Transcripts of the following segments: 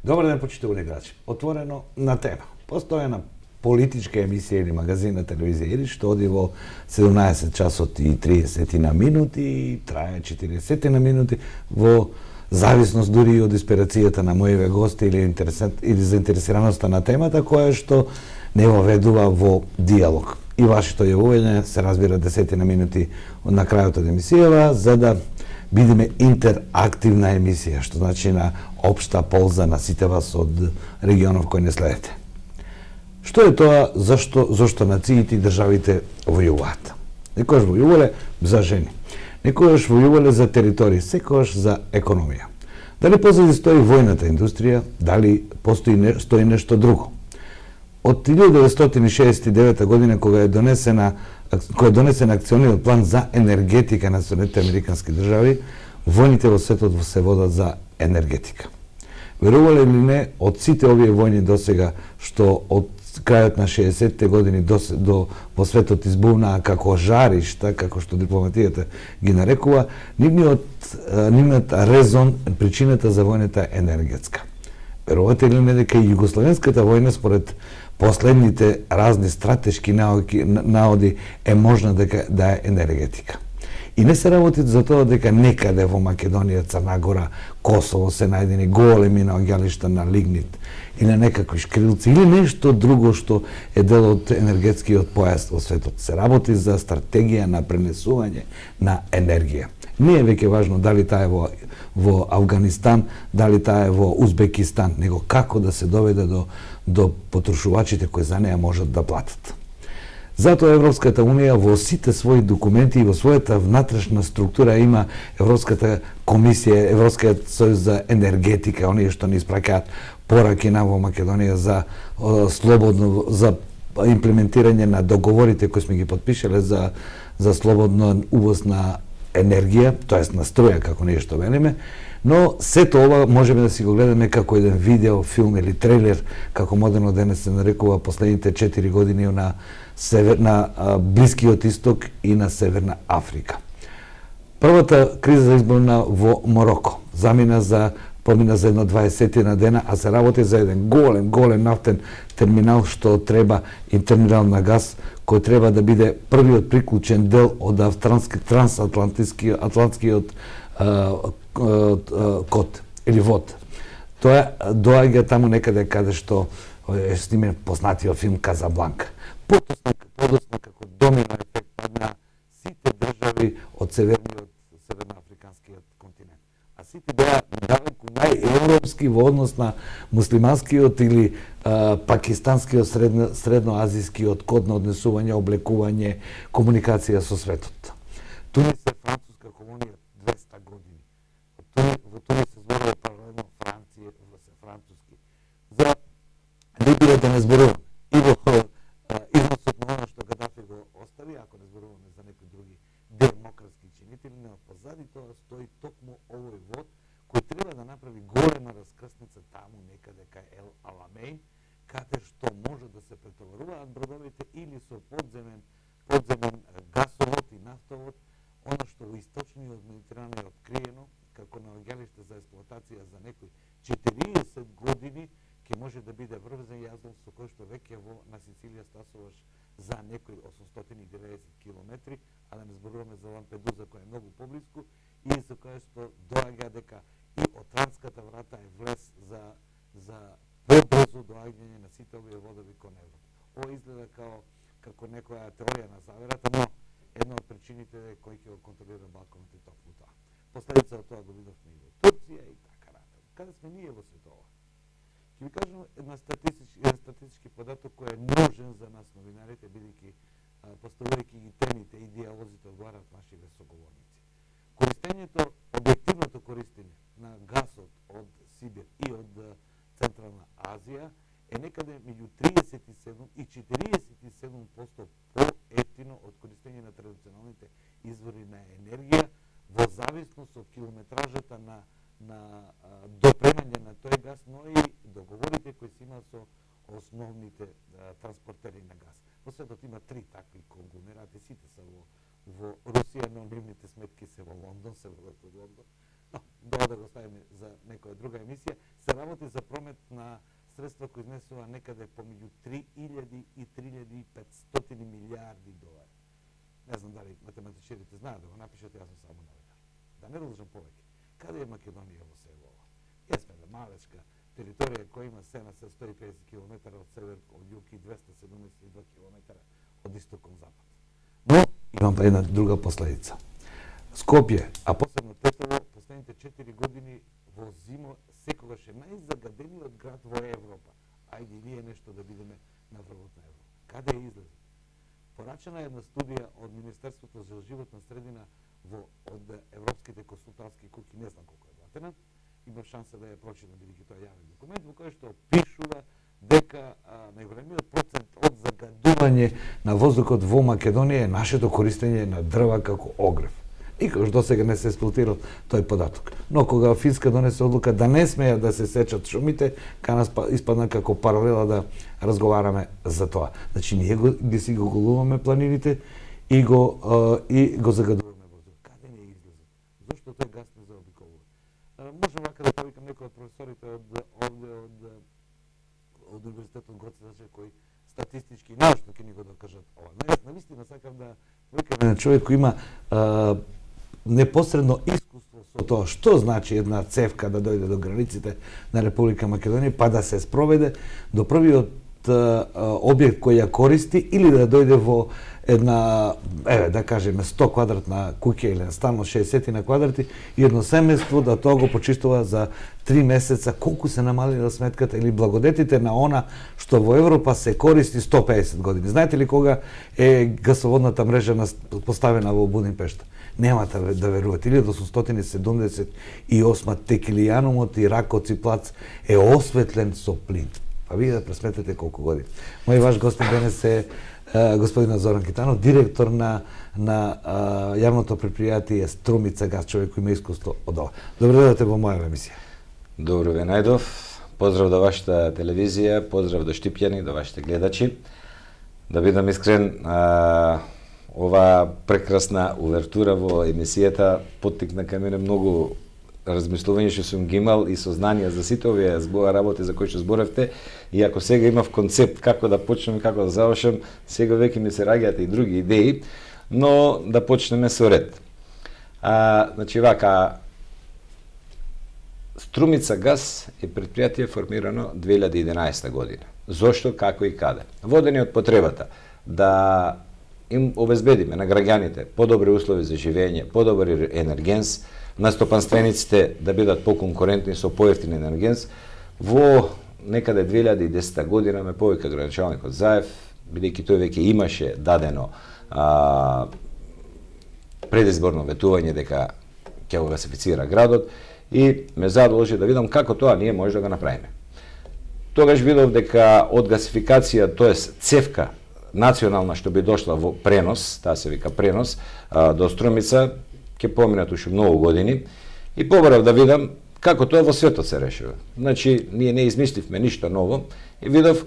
Добар ден, почитувани гледачи. Отворено на тема. Постојана политичка емисија или магазин на телевизија или што оди во 17 часот и 30 на минути и трае 40 на минути во зависност дури од инспирацијата на моите гости или заинтересираноста на темата која што не воведува во диалог. И вашето јавување се разбира 10 на минути на крајот од емисијава за да бидеме интерактивна емисија, што значи на општа полза на сите вас од регионов кој не следите. Што е тоа, зашто нациите и државите војуваат? Некојаш војувале за жени, некојаш војувале за територии, секојаш за економија. Дали позади стои војната индустрија, дали стои нешто друго? Од 1969 година кога е донесен акциониот план за енергетика на Соединетите американски држави, војните во светот се водат за енергетика. Верувале или не, од сите овие војни досега што од крајот на 60-те години во светот избувнаа како жаришта, како што дипломатијата ги нарекува, нивниот резон, причината за војната е енергетска. Верувате ли не дека и југословенската војна според последните разни стратешки наоди е можна да е енергетика. И не се работи за тоа дека некаде во Македонија, Црна Гора, Косово се најдени големи наоѓалишта на лигнит или на некакви шкрилци или нешто друго што е дел од енергетскиот појас во светот. Се работи за стратегија на пренесување на енергија. Не е веќе важно дали таа е во Афганистан, дали таа е во Узбекистан, него како да се доведе до потрошувачите кои за неа можат да платат. Затоа Европската Унија во сите своји документи и во својата внатрешна структура има Европската комисија, Европскиот сојуз за енергетика, оние што ни испраќаат пораки на во Македонија за слободно за имплементирање на договорите кои сме ги подпишале за слободно увоз на енергија, тоест на струја како нешто велиме, но сето ова можеме да си го гледаме како еден видео, филм или трейлер, како модерно денес се нарекува последните 4 години на Блискиот Исток и на Северна Африка. Првата криза избавна во Мороко, помина за едно 20 на дена, а се работи за еден голем нафтен терминал што треба и терминал на газ кој треба да биде првиот приклучен дел од трансатлантскиот код или вод. Тоа доаѓа таму некаде каде што е снимен познатиот филм Казабланка. Подоцна како домино ефект на сите држави од северноафриканскиот континент. А сите беа далеку најевропски во однос на муслиманскиот или пакистанскиот средноазискиот код на однесување, облекување, комуникација со светот. Тунис е француска колонија 200 години. Во Тунис се зборува паралелно Франција, француски. За Либија да не зборувам. И во износот на оно што Гадафи го остави, ако не зборуваме за некои други демократски чинители, но позади тоа стои токму овој вод кој треба да направи голема раскрсница таму некаде кај Ел Аламеин, каде што може да се претоваруваат бродовите или со подземен гасовод и нафтовод, она што во источниот Медитеран е откриено како наоѓалиште за експлоатација за некои 40 години ќе може да биде врвзен јаздол со кој што веќе на Сицилија стасуваш за некои 890 километри, а да не зборуваме за Лампедуза која е многу поблиску и за која што доаѓа дека и Отрантската врата е влез за побрзо доаѓање на сите овие водови кон Европа. Ова изгледа како некоја теорија на заверата, но една од причините е кој ќе го контролира Балканот и токму тоа. Последица од тоа го видовме и во Турција и така натаму. Каде сме ние во сето ова? Ќе ви кажам еден статистички податок кој е нужен за нас новинарите, бидејќи поставувајќи ги темите и диалозите одговарат нашите соговорници. Користењето, објективното користење на гасот од Сибир и од Централна Азија е некаде меѓу 37 и 47% поевтино од користење на традиционалните извори на енергија во зависност од километражата на допремање на тој газ, но и договорите кои се има со основните транспортери на газ. Во светот има 3 такви конгломерати, сите се во Русија, но нивните сметки се во Лондон, се водат од Лондон. тоа да го ставиме за некоја друга емисија, се работи за промет на средства кои изнесува некаде помеѓу 3000 и 3500 милиарди долари. Не знам дали математичарите знаат да го напишат, јас сум само новинар. Да не должам повеќе. Каде е Македонија во сево ова? Јесме да малечка територија која има се на 150 км од север, од југ и 272 км од исток кон запад. Но имам една друга последица. Скопје, а посебно Тетово, последните 4 години во зимо секогаш е најзагадениот град во Европа. Ајде и ние нешто да бидеме на врвот на Европа. Каде е излезот? Порачена е една студија од Министерството за животна средина од европските консултантски куки, не знам колку е платена, имав шанса да ја прочитам, бидејќи тоа е јавен документ, во кој што опишува дека најголемиот процент од загадување на воздухот во Македонија е нашето користење на дрва како огрев. Никогаш досега не се експлоатирал тој податок. Но кога Финска донесе одлука да не смеја да се сечат шумите, кај нас испадна како паралела да разговараме за тоа. Значи ние ги си го голуваме планините и го загадуваме воздухот. Каде не излезот? Зошто тој газ не заобиколува? Можам вака да повикам некој од професорите од Универзитетот Гоце Делчев кои статистички и научно ќе ни го докажат ова. Но јас навистина сакам да повикам на човек кој има непосредно искуство со тоа што значи една цевка да дојде до границите на Република Македонија, па да се спроведе до првиот објект кој ја користи или да дојде во една, да кажеме, 100 квадратна куќа или стан од 60 на квадрати и едно семејство да тоа го почистува за 3 месеца, колку се намалила сметката или благодетите на она што во Европа се користи 150 години. Знаете ли кога е гасоводната мрежа поставена во Будимпешта? Немате да верувате. 1878 Текилијанумот и Раковци плац е осветлен со плин. Па вие да пресметете колку години. Мој ваш гостин денес е господинот Зоран Китанов, директор на јавното предпријатие Струмица газ, човек кој има искуство од ова. Добро дојдете во моја емисија. Добро ве најдов. Поздрав до вашата телевизија, поздрав до Штипјани, до вашите гледачи. Да бидам искрен, оваа прекрасна увертура во емисијата поттикна кај мене многу размислување што сум ги имал и сознанија за сите овие работи за кои што зборевте. И ако сега имав концепт како да почнем и како да завршам, сега веќе ми се раѓаат и други идеи, но да почнеме со ред. Значи вака, Струмица газ е предпријатие формирано 2011 година. Зошто, како и каде? Водени од потребата да им обезбедиме на граѓаните подобри услови за живење, подобри енергенс, на стопанствениците да бидат поконкурентни со поевтин енергенс. Во некаде 2010 година ме повика градоначалникот Заев, бидејќи тој веќе имаше дадено предизборно ветување дека ќе го гасифицира градот и ме задолжи да видам како тоа ние може да го направиме. Тогаш видов дека од гасификација, тоест цевка национална што би дошла во пренос, таа се вика пренос, до Струмица, ќе поминат уште многу години и побарав да видам како тоа во светот се решува. Значи, ние не измисливме ништо ново и видов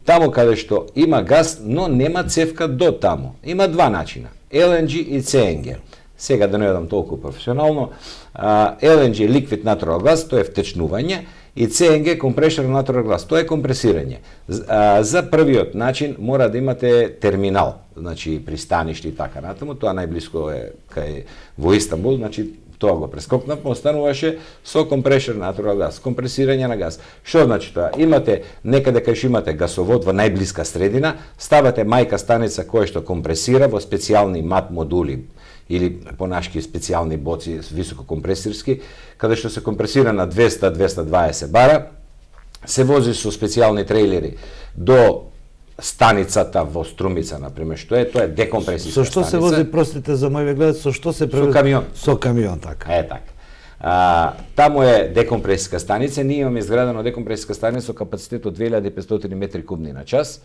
таму каде што има газ, но нема цевка до таму. Има два начина, LNG и CNG. Сега да не одам толку професионално, LNG liquid natural gas, тоа е втечнување, и CNG compression natural gas, тоа е компресирање. За првиот начин мора да имате терминал, значи пристаниште и така натаму, тоа најблиско е кај во Истанбул, значи тоа го прескокнавме, остануваше со compression natural gas, компресирање на газ. Што значи тоа? Имате некаде кај што имате гасовод во најблиска средина, ставате мајка станица која што компресира во специјални мат модули или понашки специјални боци висококомпресирски, каде што се компресира на 200-220 бара, се вози со специјални трейлери до станицата во Струмица, например, што е, тоа е декомпресиска станица. Со што се вози, простите за мој гледат, со што се превози? Со камион. Со камион, така. Така. Таму е декомпресиска станица, ние имаме изградено декомпресиска станица со капацитет од 2500 метри кубни на час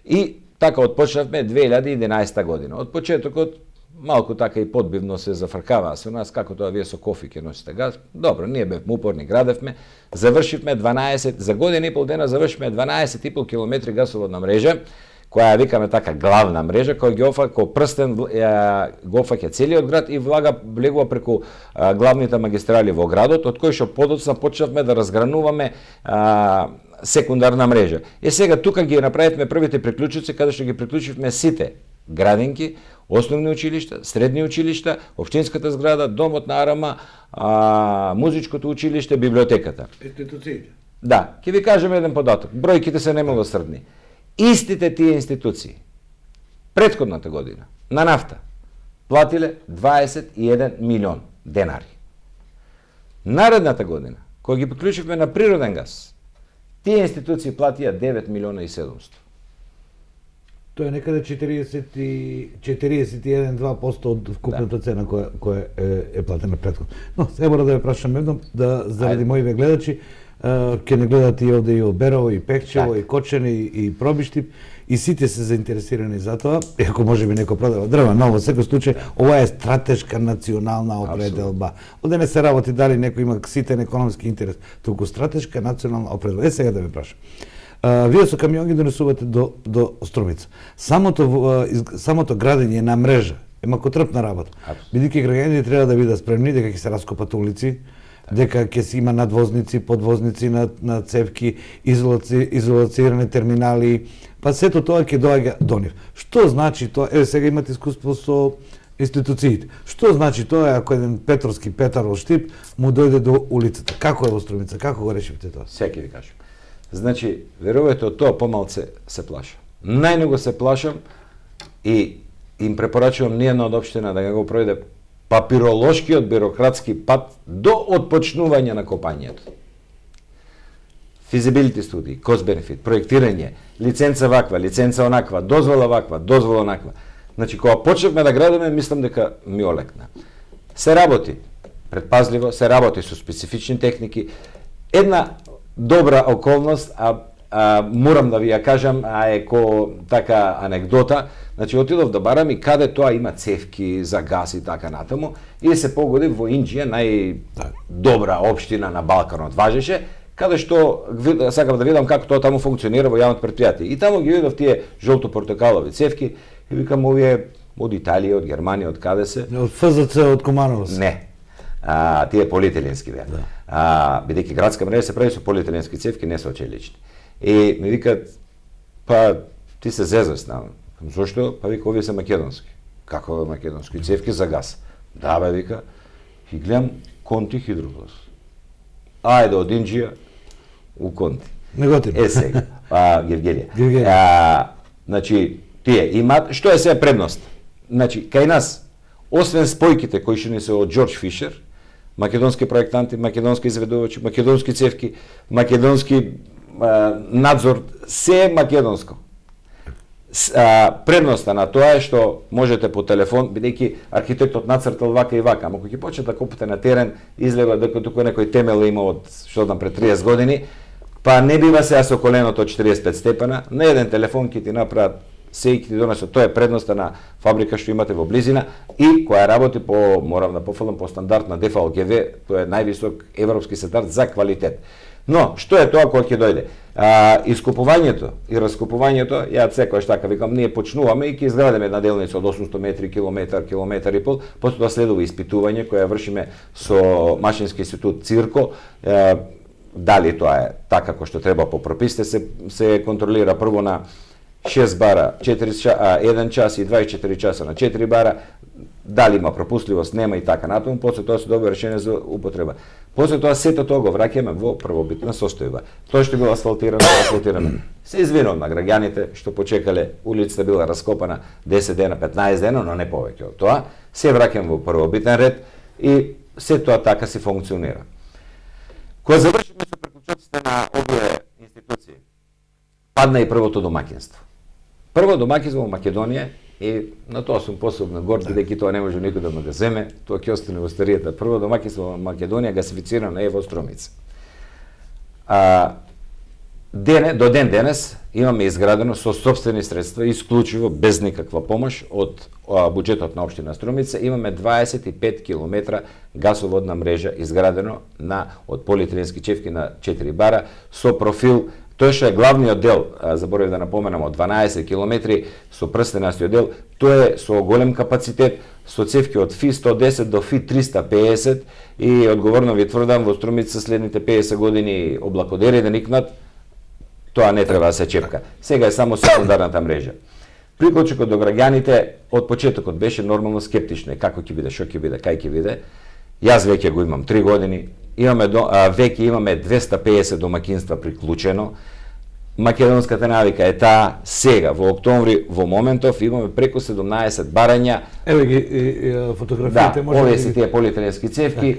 и така отпочнавме 2011 година. Од почетокот малку така и подбивно се зафркаваа со нас, како тоа вие со кофи ќе носите газ. Добро, ние бевме упорни, градевме, завршивме 12, за година и пол дена завршивме 12,5 километри гасоводна мрежа, која ја викаме така главна мрежа, која како прстен го опфаќа целиот град и влегува преку главните магистрали во градот, од кои што подоцна почнавме да разгрануваме секундарна мрежа. Сега тука ги направивме првите приклучоци, каде што ги приклучивме сите градинки, основни училишта, средни училишта, општинската зграда, домот на Арама, музичкото училиште, библиотеката. Институциите. Да, ќе ви кажем еден податок. Бројките се немилосрдни. Истите тие институции претходната година на нафта платиле 21 милион денари. Наредната година, кога ги приклучивме на природен газ, тие институции платија 9 милиона и 700. Тоа е некаде 41-2% од вкупната цена која е платена претходно. Но, сега мора да ве прашам едно, да заради моите гледачи, ќе не гледат и овде и од Берово, и Пекчево, и Кочани, и Пробиштип, и сите се заинтересирани за тоа, иако може би некој продава дрва, но во секој случај ова е стратешка национална определба. Овде не се работи дали некој има ситен економски интерес, туку стратешка национална определба. Сега да ве прашам. Вие со камион ги донесувате до Струмица. Самото градење на мрежа е макотрпна работа. Бидејќи граѓаните треба да бидат спремни дека ќе се раскопат улици, дека ќе се има надвозници, подвозници на цевки, изолацирани терминали, па сето тоа ќе доаѓа до нив. Што значи тоа? Еве сега имате искуство со институциите. Што значи тоа ако еден Петровски Петар во Штип му дојде до улицата? Како е во Струмица? Како го решивте тоа? Сега ќе ви кажам. Значи, верувате, од тоа помалце се плашам. Најмногу се плашам и им препорачувам ниједна од општина да го пројде папиролошкиот бирократски пат до отпочнување на копањето. Feasibility студии, cost benefit, проектирање, лиценца ваква, лиценца онаква, дозвола ваква, дозвола онаква. Значи, кога почнавме да градиме, мислам дека ми олекна. Се работи предпазливо, се работи со специфични техники. Една добра околност, морам да ви ја кажам, е ко така анекдота. Значи, отидов да барам и каде тоа има цевки за газ и така натаму, и се погоди во Инџија, најдобра општина на Балканот важеше, каде што сакав да видам како тоа таму функционира во јавното предпријатие. И таму ги видов тие жолто-портокалови цевки и викам, овие од Италија, од Германија, од каде се? Од ФЗЦ, од Команово. Не. Тие полиетиленски беа. Бидејќи градска мрежа се прави со полиетиленски цевки, не со челични. И ми викаат, па ти се зезаш нам. Зошто? Па вика, овие се македонски. Како македонски? Цевки за газ. Да, бе, вика. И гледам Конти хидроглас. Ајде од Инџија у Конти. Неготино. Сега, Гевгелија. Значи, тие имаат, што е сега предност? Значи, кај нас, освен спојките кои што не се од Џорџ Фишер, македонски проектанти, македонски изведувачи, македонски цевки, македонски надзор, се е македонско. Предноста на тоа е што можете по телефон, бидејќи архитектот нацртал вака и вака, ама кога ќе почнете да копате на терен, изгледа дека тука некој темел има од што знам пред 30 години, па не бива сега со коленото од 45 степена, на еден телефон ќе ти направат се и ќе ти донесат. Тоа е предноста на фабрика што имате во близина и која работи по, морам да пофалам, по стандард на DFLGV, тоа е највисок европски стандард за квалитет. Но, што е тоа кога ќе дојде? Искупувањето и раскупувањето, ја секојаш така викам, ние почнуваме и ќе изградиме една делница од 800 метри, километар и пол, после тоа следува испитување која вршиме со Машински институт Цирко, дали тоа е така како што треба по прописите, се контролира прво на 6 бара, 1 час и 24 часа на 4 бара, дали има пропускливост, нема и така натаму, после тоа се добива решение за употреба. После тоа сето тоа го враќаме во првобитна состојба. Тоа што било асфалтирано. Се извинувам на граѓаните што почекале, улицата била раскопана 10 дена, 15 дена, но не повеќе од тоа. Се враќаме во првобитен ред и се тоа така си функционира. Кога завршиме со приклучоците на овие институции, падна и првото домаќинство. Прво домаќинство во Македонија, и на тоа сум посебно горд, бидејќи тоа не може никој да ме го земе, тоа ќе остане во историјата. Прво домаќинство во Македонија гасифицирано е во Струмица. До ден денес имаме изградено со собствени средства, исклучиво без никаква помош од буџетот на општина Струмица, имаме 25 километра гасоводна мрежа изградено од полиетиленски чевки на 4 бара со профил Тој што е главниот дел, заборав да напоменам, од 12 километри со прстенастиот дел, тој е со голем капацитет, со цевки од Фи 110 до Фи 350 и одговорно ви тврдам, во Струмица следните 50 години облакодери да никнат, тоа не треба да се чепка. Сега е само секундарната мрежа. Приклучокот до граѓаните од почетокот беше нормално скептично, како ќе биде, што ќе биде, кај ќе биде. Јас веќе го имам 3 години, веќе имаме 250 домакинства приклучено. Македонската навика е таа сега, во октомври, во моментов имаме преку 17 барања. Еве ги фотографиите, може овие се тие полиетиленски цевки,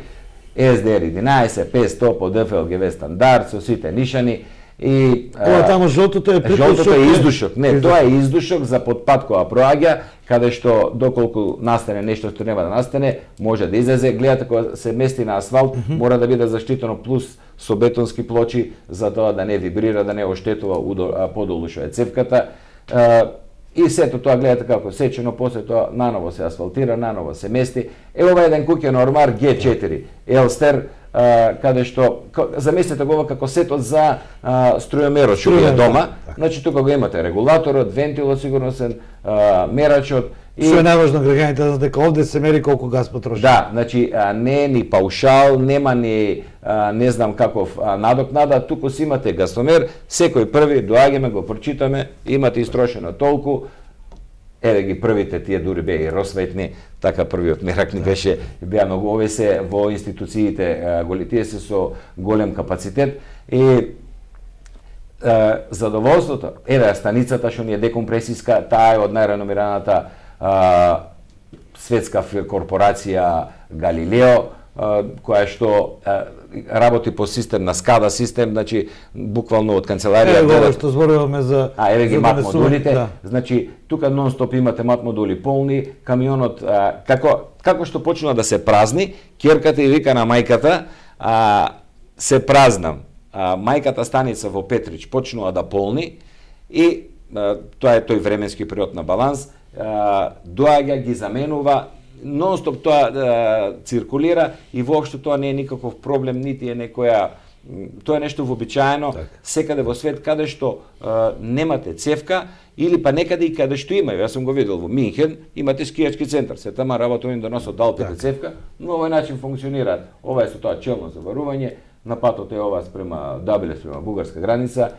SDR-11, 500 по ДФЛГВ стандард, со сите нишани. И ова тамо жолтото е приклучок. Жолтото е издушок. Не, тоа е издушок за подпад која проаѓа, каде што доколку настане нешто што треба да настане, може да излезе. Гледате кога се мести на асфалт, мора да биде заштитено плюс со бетонски плочи за тоа да не вибрира, да не оштетува подолу што е цевката. И сето тоа гледате како сечено, после тоа наново се асфалтира, наново се мести. Ова е еден куќен ормар G4 Елстер, каде што замислете го како сетот за струјомерот што е дома. Значи тука го имате регулаторот, вентилот сигурносен, мерачот. Што е најважно граѓаните да знаат дека овде се мери колку газ потроши. Да, значи не е ни паушал, нема ни не знам каков надокнада, туку си имате газомер, секој први доаѓаме, го прочитаме, имате истрошено толку. Еве ги првите тие дури беа и росветни, така првиот мерак ни беше, беа многу, овие се во институциите, тие се со голем капацитет и задоволството, еве станицата што ни е декомпресиска, таа е од најреномираната светска корпорација Галилео, која што работи по систем на SCADA систем, значи буквално од канцеларија. Еве што зборуваме за еве ги мат модулите. Да. Значи тука нон-стоп имате мат модули полни, камионот како што почнува да се празни, ќерката и вика на мајката, се празнам. Мајката станица во Петрич почнува да полни и тоа е тој временски период на баланс, доаѓа, ги заменува, нон-стоп тоа циркулира и воопшто тоа не е никаков проблем, нити е некоја, тоа е нешто вообичаено секаде во свет каде што немате цевка или па некаде и каде што има. Јас сум го видел во Минхен, имате скијачки центар, се тама работи да носат Алпите цевка, но овој начин функционира. Ова е со тоа челно заварување, на патот е ова спрема Дабиле, спрема бугарска граница.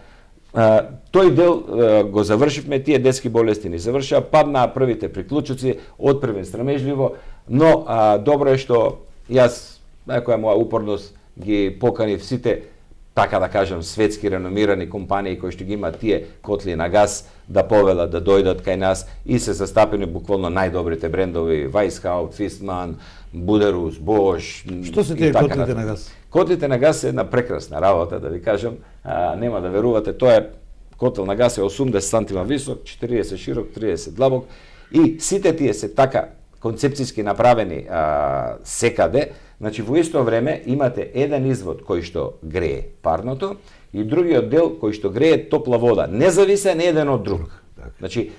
Тој дел го завршивме, тие детски болести ни завршаа, паднаа првите приклучоци, отпрвен страмежливо, но добро е што јас, некоја моја упорност, ги поканив сите, така да кажам, светски реномирани компании кои што ги имаат тие котли на газ, да повелат да дојдат кај нас и се застапени буквално најдобрите брендови, Weishaupt, Fistmann, Buderus, Bosch. Што се тие котлите на газ? Котлите на газ е една прекрасна работа, да ви кажам, нема да верувате, тоа е котел на газ е 80 сантима висок, 40 широк, 30 длабок и сите тие се така концепцијски направени секаде. Значи во исто време имате еден извод кој што грее парното и другиот дел кој што грее топла вода, независен еден од друг. Значи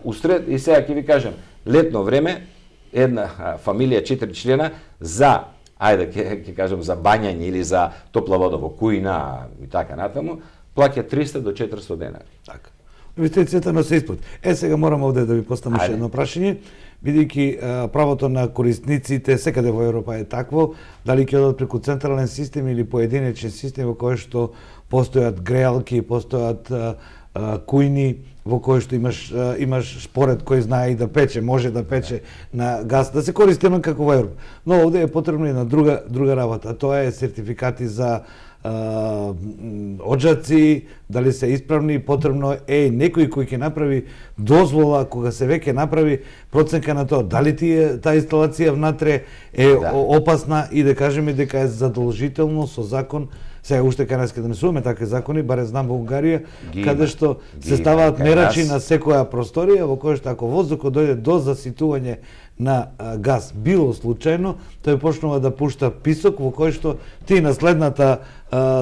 усред, и сега ќе ви кажам, летно време една фамилија 4 члена за ќе кажам за бањање или за топла вода во кујна и така натаму, плаќа 300 до 400 денари. Така. Инвестицијата на се исплати. Сега морам овде да ви поставам уште едно прашање, бидејќи правото на корисниците секаде во Европа е такво, дали ќе одат преку централен систем или поединечен систем во кој што постојат греалки, постојат кујни во кој што имаш шпоред кој знае и да пече, може да пече на газ, да се користи како во Европа. Но овде е потребно и на друга работа, тоа е сертификати за оджаци, дали се исправни, потребно е некој кој ќе направи дозвола кога се веќе направи проценка на тоа, дали таа инсталација внатре е опасна и да кажеме дека е задолжително со закон. Сега уште кај нас ќе донесуваме такви закони, баре знам во Унгарија, каде што се ставаат мерачи на секоја просторија во која што ако воздухот дојде до заситување на газ, било случајно, тој почнува да пушта писок во кој што ти на следната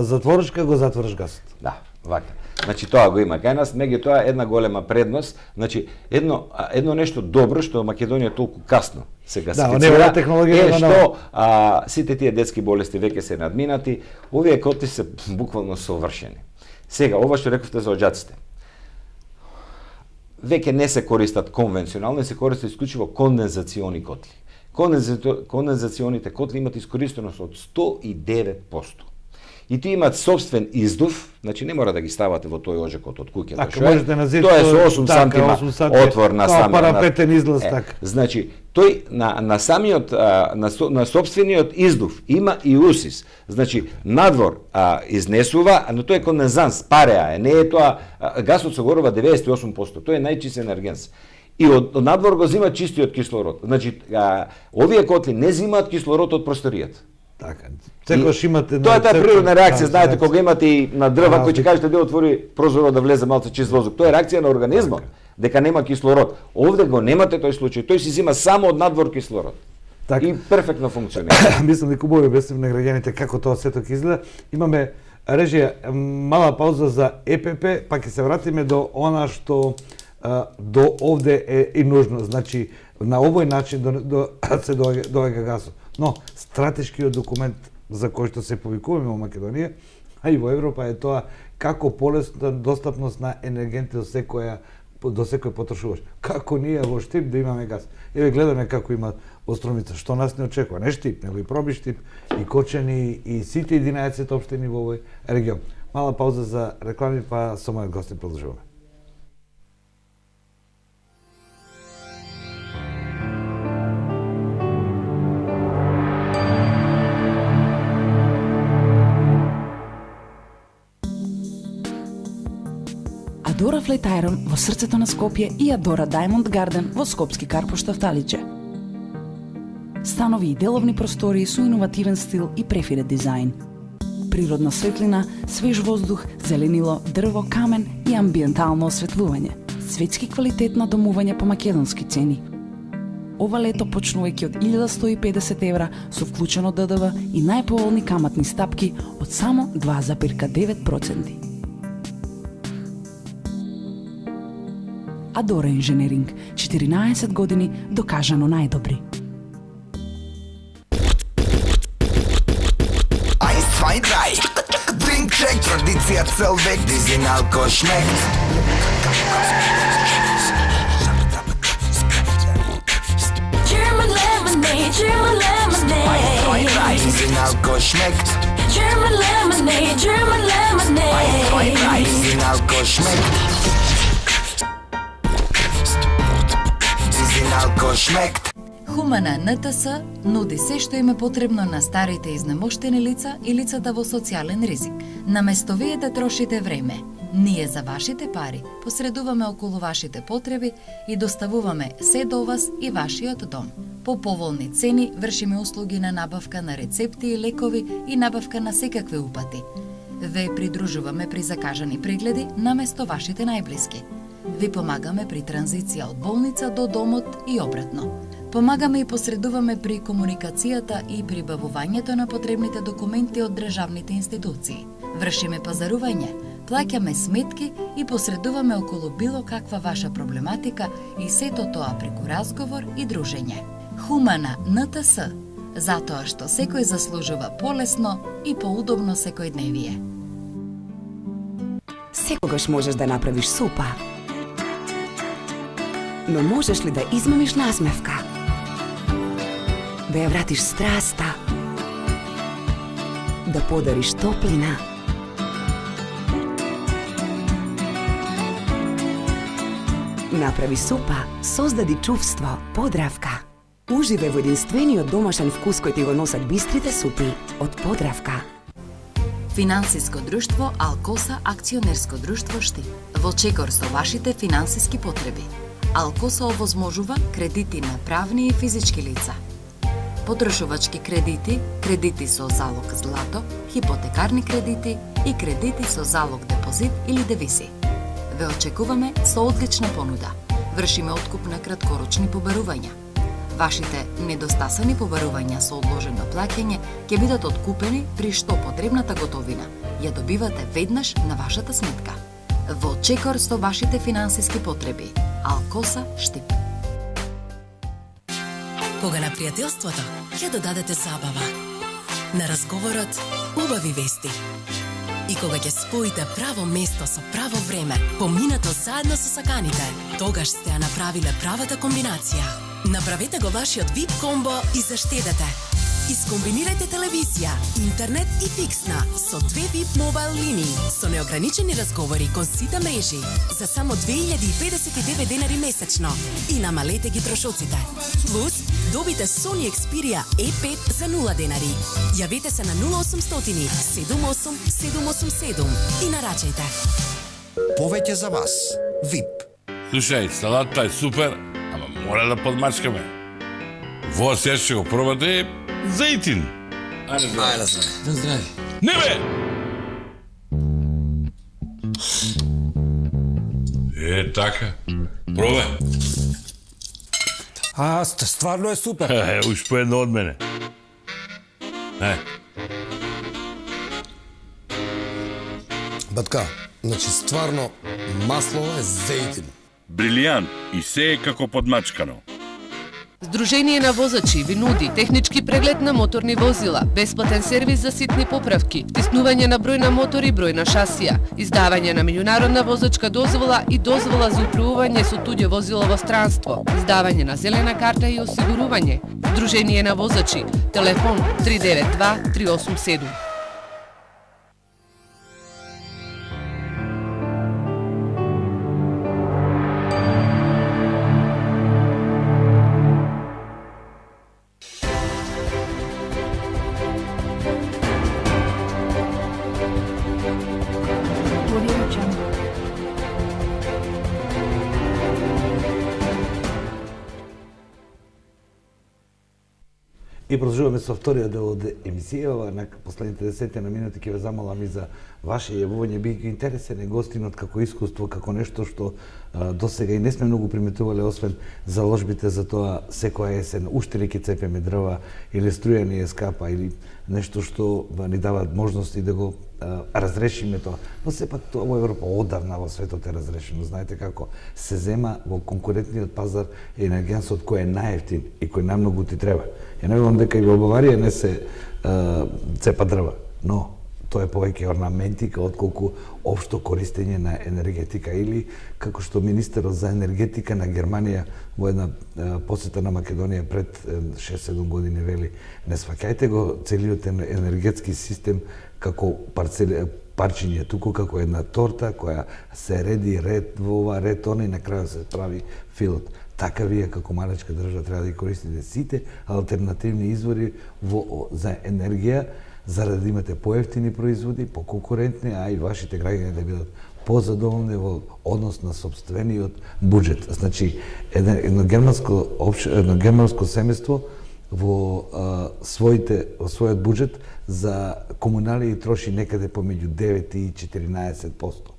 затворачка го затвораш газот. Да, вака. Значи тоа го има кај нас, меѓутоа една голема предност, значи едно нешто добро што Македонија толку касно се гасифицира, е што сите тие детски болести веќе се надминати, овие котли се буквално совршени. Сега, ова што рековте за оџаците. Веќе не се користат конвенционални, се користат исклучиво кондензациони котли. Кондензационите котли имат искористеност од 109%. И тие имаат собствен издув, значи не мора да ги ставате во тој оџакот од куќата. Така, можете на зид, тоа е со 8 сантима отвор на самиот парапетен излаз, така. Значи, тој на самиот на сопствениот издув има и усис. Значи, надвор изнесува, но тој е кондензанс, пареа е, не е тоа гасот со горива 98%, тој е најчист енергенс. И од надвор го зима чистиот кислород. Значи, овие котли не зимаат кислород од просторијата. Така. Секојаш имате тоа е таа природна реакција, знаете, кога имате и на дрва кој ќе кажете да отвори прозорот да влезе малку чист воздух. Тоа е реакција на организмот, дека нема кислород. Овде го немате тој случај. Тој си зима само од надвор кислород. Так. И перфектно функционира. Мислам дека убаво објаснив на граѓаните како тоа сето ќе изгледа. Имаме режија мала пауза за ЕПП, па ќе се вратиме до она што до овде е и нужно. Значи, на овој начин се доаѓа гасот. Но стратешкиот документ за кој што се повикуваме во Македонија, а и во Европа е тоа како полесна достапност на енергенти до секој потрошуваш. Како ние во Штип да имаме газ. Еве гледаме како има во Струмица, што нас не очекува. Не Штип, него и Проби Штип, и Кочани, и сите 11 општини во овој регион. Мала пауза за реклами, па со мојот гости продолжуваме. Адора Флейтайрон во срцето на Скопје и Адора Даймонд Гарден во Скопски Карпош Тафталиче. Станови и деловни простории со иновативен стил и префирет дизајн. Природна светлина, свеж воздух, зеленило, дрво, камен и амбиентално осветлување. Светски квалитет на домување по македонски цени. Ова лето почнувајќи од 1150 евра со вклучено ДДВ и најповолни каматни стапки од само 2,9%. Адора Инженеринг, 14 години докажано најдобри. 1, 2, 3. Drink check, традиција цел век, дизин алкошмек. German lemonade, German lemonade. Dizin alkошмek. German lemonade, German lemonade. Dizin alkошмek. Хумана НТС нуди се што им е потребно на старите изнемоштени лица и лицата во социјален ризик. Наместо вие да трошите време, ние за вашите пари посредуваме околу вашите потреби и доставуваме се до вас и вашиот дом. По поволни цени вршиме услуги на набавка на рецепти и лекови и набавка на секакви упати. Ве придружуваме при закажани прегледи наместо вашите најблиски. Ви помагаме при транзиција од болница до домот и обратно. Помагаме и посредуваме при комуникацијата и прибавувањето на потребните документи од државните институции. Вршиме пазарување, плаќаме сметки и посредуваме околу било каква ваша проблематика и сето тоа преку разговор и дружење. Хумана НТС, затоа што секој заслужува полесно и поудобно секојдневие. Секогаш можеш да направиш супа. Но можеш ли да измамиш насмевка? Да ја вратиш страста? Да подариш топлина? Направи супа, создади чувство, Подравка. Уживај во единствениот домашен вкус кој ти го носат бистрите супи од Подравка. Финансиско друштво Алкоса акционерско друштво Штип. Во чекор со вашите финансиски потреби. Алкоса овозможува кредити на правни и физички лица. Потрошувачки кредити, кредити со залог злато, хипотекарни кредити и кредити со залог депозит или девизи. Ве очекуваме со одлична понуда. Вршиме откуп на краткорочни побарувања. Вашите недостасани побарувања со одложено плаќање ќе бидат откупени при што потребната готовина ја добивате веднаш на вашата сметка. Во чекор со вашите финансиски потреби. Алкоса Штип. Кога на пријателството ќе додадете забава, на разговорот убави вести. И кога ќе споите право место со право време, поминато заедно со саканите, тогаш сте ја направиле правата комбинација. Направете го вашиот VIP комбо и заштедете. Искомбинирајте телевизија, интернет и фиксна со 2 VIP мобайл линии со неограничени разговори кон сите мрежи за само 2059 денари месечно и намалете ги трошоците. Плюс добите Sony Xperia E5 за 0 денари. Јавете се на 0800 78 787 и нарачајте. Повеќе за вас. VIP. Слушај, салатата е супер, ама мора да подмачкаме. Во се ще го пробате зејтин. Ајде, здрави. Не бе! Така. Пробај. Стварно е супер. Уж по едно од мене. Батка, значи стварно масло е зејтин. Брилијант и се е како подмачкано. Сдружение на возачи ви нуди технички преглед на моторни возила, бесплатен сервис за ситни поправки, тиснување на број на мотори и број на шасија, издавање на меѓународна возачка дозвола и дозвола за управување со туѓе возило во странство, издавање на зелена карта и осигурување. Сдружение на возачи, телефон 392 387. И продолжуваме со вториот дел од емисијава. На последните 10 на минути ќе ве замолам и за ваше јавување, бидејќи интересен е гостинот како искуство, како нешто што досега и не сме многу приметувале, освен заложбите за тоа секоја есен уште ли ќе цепеме дрва или струја ни е скапа или нешто што ни дава можности да го разрешиме тоа. Но сепак тоа во Европа одавна во светот е разрешено. Знаете како се зема во конкурентниот пазар енергенсот кој е најевтин и кој најмногу ти треба. Ја не велам дека и во Баварија не се цепа дрва, но тоа е повеќе орнаментика отколку општо користење на енергетика, или како што министерот за енергетика на Германија во една посета на Македонија пред 6-7 години вели: не сваќајте го целиот енергетски систем како парчиња, туку како една торта која се реди ред во ова, ред она и на крајот се прави филот. Така вие како малечка држава треба да користите сите алтернативни извори за енергија, заради да имате поевтини производи, поконкурентни, а и вашите граѓани да бидат позадоволни во однос на сопствениот буџет. Значи, едно германско семејство во својот буџет за комунали троши некаде помеѓу 9 и 14%.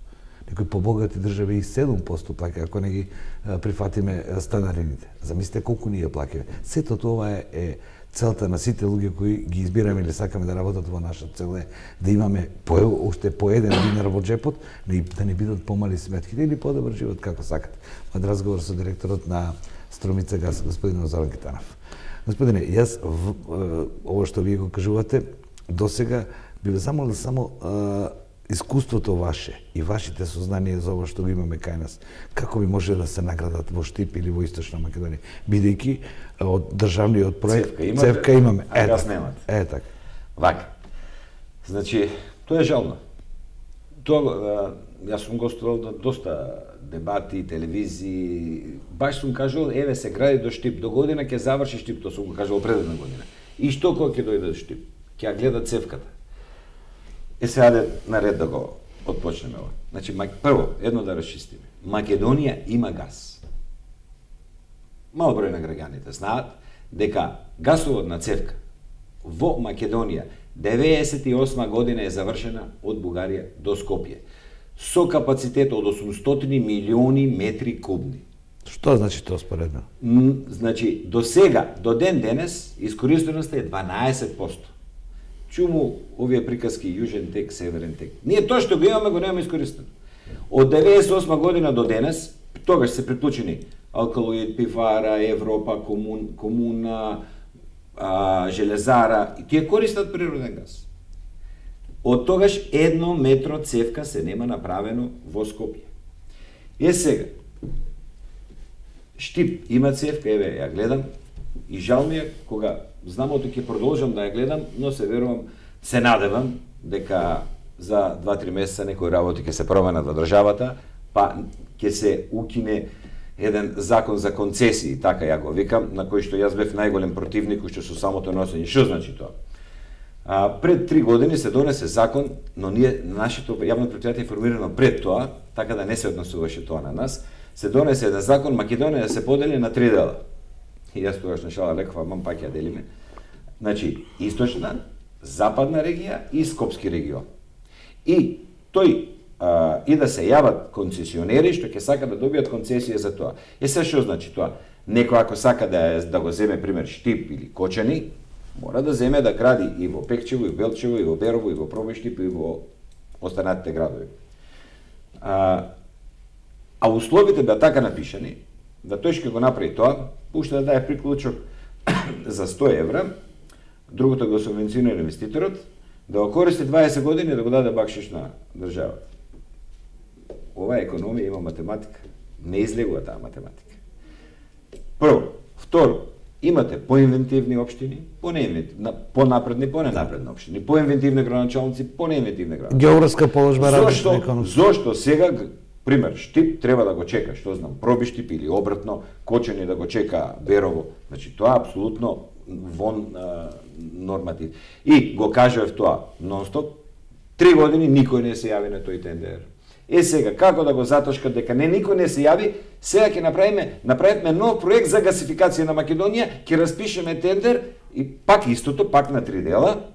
Некои побогати држави и 7% плаќа, ако не ги прифатиме станарините. Замислете колку ние плаќаме. Сето тоа е целта на сите луѓе кои ги избираме или сакаме да работат во наша цел е да имаме уште по еден динар во джепот, да не бидат помали сметките или подобар живот како сакате. Од разговор со директорот на Струмица газ, господин Зоран Китанов. Господине, јас ово што вие го кажувате, досега би ве замолил само искуството ваше и вашите сознанија за ова што го имаме кај нас, како би може да се наградат во Штип или во Источна Македонија, бидејќи од државниот проект цевка имаме, а газ немате. Така. Вака. Значи, тоа е жално. Тоа, јас сум гостувал на доста дебати, телевизии, баш сум кажал, еве се гради до Штип, до година ќе заврши Штип, тоа сум го кажал пред една година. И што кога ќе дојде до Штип? Ќе ја гледа цевката. Сега наред да го отпочнеме ова. Значи, прво, едно да расчистиме. Македонија има газ. Мал број на граѓаните знаат дека гасоводна цевка во Македонија 98 година е завршена од Бугарија до Скопје со капацитет од 800 милиони метри кубни. Што значи тоа споредно? Значи, до сега, до ден денес, искористеноста е 12%. Чуму овие приказки Јужен тек, Северен тек. Ние тоа што го имаме, го немаме искористено. Од 98 година до денес, тогаш се приклучени Алкалоид, Пивара, Европа, Комуна, Железара, и тие користат природен газ. Од тогаш 1 метро цевка се нема направено во Скопје. Сега, Штип има цевка, еве ја гледам, и жал ми е кога знам ото ќе продолжам да ја гледам, но се верувам, се надевам дека за 2-3 месеца некои работи ќе се променат во државата, па ќе се укине еден закон за концесии, така ја го викам, на кој што јас бев најголем противник уште со самото носење. Што значи тоа? Пред 3 години се донесе закон, но ние, нашето јавно претпријатие е формирано пред тоа, така да не се однесуваше тоа на нас, се донесе еден закон Македонија да се подели на 3 дела. И јас тогаш на шала реков, мам пак ја делиме. Значи, источна, западна регија и Скопски регион. И тој и да се јават концесионери што ќе сака да добијат концесија за тоа. Се што значи тоа? Некој ако сака да го земе пример Штип или Кочани, мора да земе да гради и во Пекчево, и во Белчево, и во Берово, и во Пробојштип, и во останатите градови. А условите да така напишани, да тој ќе го направи тоа, пушта да даде приклучок за 100 евра, другото го субвенционира инвеститорот, да го користи 20 години и да го даде бакшиш на државата. Ова економија има математика. Не излегува таа математика. Прво. Второ, имате поинвентивни општини, понапредни, поненапредни општини, поинвентивни градоначалници, понеинвентивни градоначалници. Географска положба различна економска. Зошто сега, пример, Штип треба да го чека, што знам, Пробиштип или обратно, Кочани да го чека Берово. Значи, тоа е апсолутно вон норматив. И го кажав тоа нон-стоп, 3 години никој не се јави на тој тендер. Сега, како да го затошкат дека никој не се јави, сега ќе направиме нов проект за гасификација на Македонија, ќе распишеме тендер и пак истото, пак на 3 дела.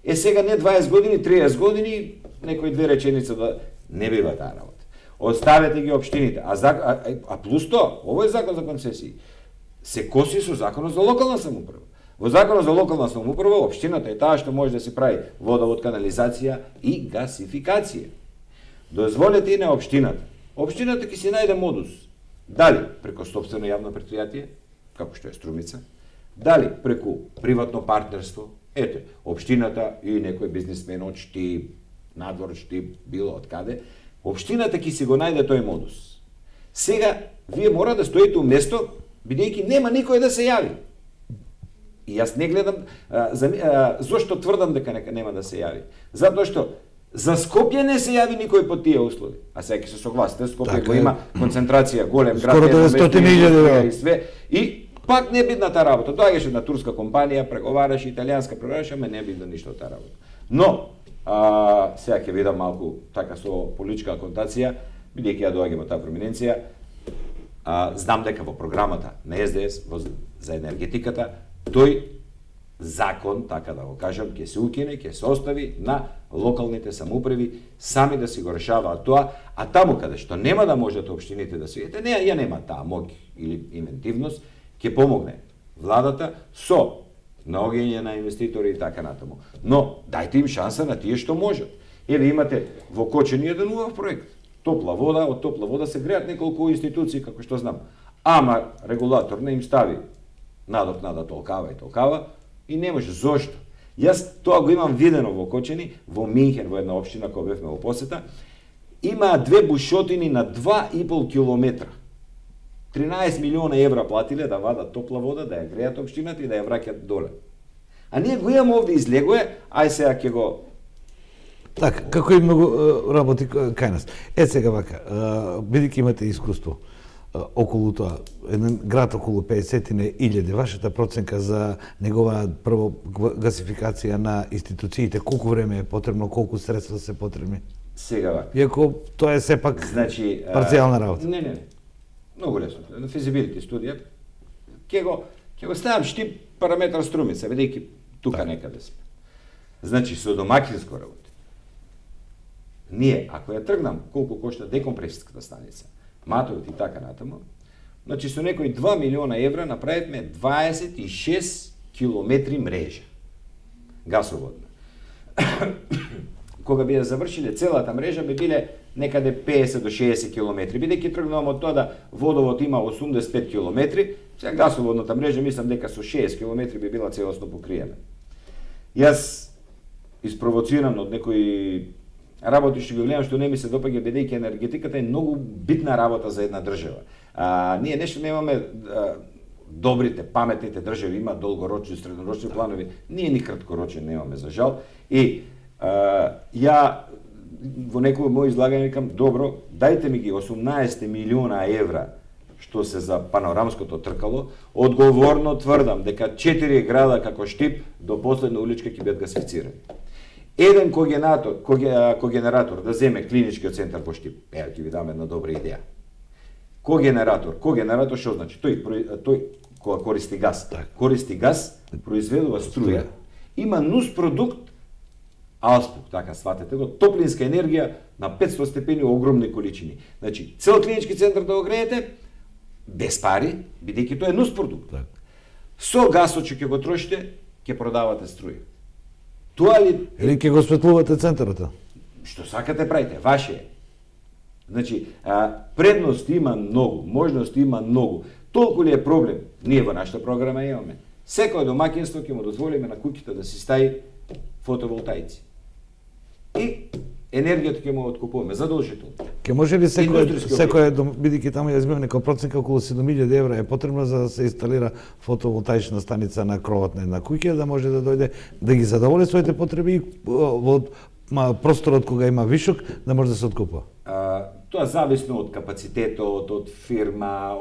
Сега не 20 години, 30 години, некои 2 реченица да не бива таа работа. Оставете ги општините. А плюс тоа, овој закон за концесии се коси со законот за локална самоуправа. Во законот за локална самоуправа општината е таа што може да се прави водовод, канализација и гасификација. Дозволете и на општината. Општината ќе си најде модус. Дали преку собствено јавно претпријатие, како што е Струмица, дали преку приватно партнерство. Ете, општината и некој бизнисмен од Штип, надвор Штип, било од каде, општината ќе си го најде тој модус. Сега, вие мора да стоите у место, бидејќи нема никој да се јави. И јас не гледам, зошто тврдам дека нема да се јави. Затоа што за Скопје не се јави никој по тие услови. А сега ќе се согласите, Скопје го има концентрација, голем град, скоро 900.000 и све, и пак не бидна таа работа. Доаѓаше една турска компанија, преговараше, италијанска преговараше, ама не бидна ништо таа работа. Но, сега ќе видам малку така со политичка контација, бидејќи ја доаѓам од таа проминенција, знам дека во програмата на СДС за енергетиката, тој закон, така да го кажам, ќе се укине, ќе се остави на локалните самоуправи сами да си го решаваат тоа, а таму каде што нема да можат општините да се ја нема таа моќ или инвентивност, ќе помогне владата со наоѓање на инвеститори и така натаму. Но дајте им шанса на тие што можат. Еве имате во Кочани еден убав проект. Топла вода, од топла вода се греат неколку институции, како што знам. Ама регулатор не им стави надокнада толкава и толкава и не може. Зошто? Јас тоа го имам видено во Кочани, во Минхен, во една општина која бевме во посета, има 2 бушотини на 2,5 километра. 13 милиона евра платиле да вадат топла вода, да ја греат општината и да ја враќат доле. А ние го имаме овде излегуе, ај сега ќе го... Така, како и многу работи кај нас. Сега вака, бидејќи имате искуство околу тоа, еден град околу 50.000, вашата проценка за негова прво гасификација на институциите, колку време е потребно, колку средства се потребни? Сега вака. Иако тоа е сепак парцијална работа. Не. Многу лесно. На физибилити студија ќе го ставам Штип параметар Струмица, бидејќи тука некаде сме. Значи со домакинско работи. Ние, ако ја тргнам колку кошта декомпресиската станица, матовот и така натаму, значи со некои 2 милиона евра направивме 26 километри мрежа гасоводна. Кога би ја завршиле целата мрежа, би биле некаде 50 до 60 километри. Бидејќи тргнувам од тоа да водовод има 85 километри, сега гасоводната мрежа мислам дека со 60 километри би била целосно покриена. Јас испровоциран од некои работи што ги гледам што не ми се допаѓа, бидејќи енергетиката е многу битна работа за една држава. Ние нешто немаме добрите, паметните држави имаат долгорочни, среднорочни планови, ние ни краткорочни немаме за жал. И ја во некој мој излагање викам, добро, дајте ми ги 18 милиона евра што се за панорамското тркало, одговорно тврдам дека 4 града како Штип до последна уличка ќе бидат гасифицирани. Еден когенератор да земе клиничкиот центар по Штип, ќе ви дам една добра идеја. Когенератор што значи? Тој користи газ. Користи газ, произведува струја. Има нус продукт Алспук, така сватете го, топлинска енергија на 500 степени огромни количини. Значи, цел клинички центар да го греете без пари, бидејќи тоа е нус продукт. Со гасот што ќе го трошите, ќе продавате струја. Тоа ли или ќе го осветлувате центарот? Што сакате правите, ваше е. Значи, предност има многу, можност има многу. Толку ли е проблем? Ние во нашата програма имаме. Секој домаќинство ќе му дозволиме на куќите да си стави фотоволтаици. И енергијата ќе му откупуваме задолжително. Ке може ли секој бидејќи таму ја измеме некоја проценка околу 7.000 евра е потребно за да се инсталира фотоволтаична станица на кровот на една куќа, да може да дојде да ги задоволи своите потреби во просторот кога има вишок, да може да се откупува. Тоа зависно од капацитетот, од фирма,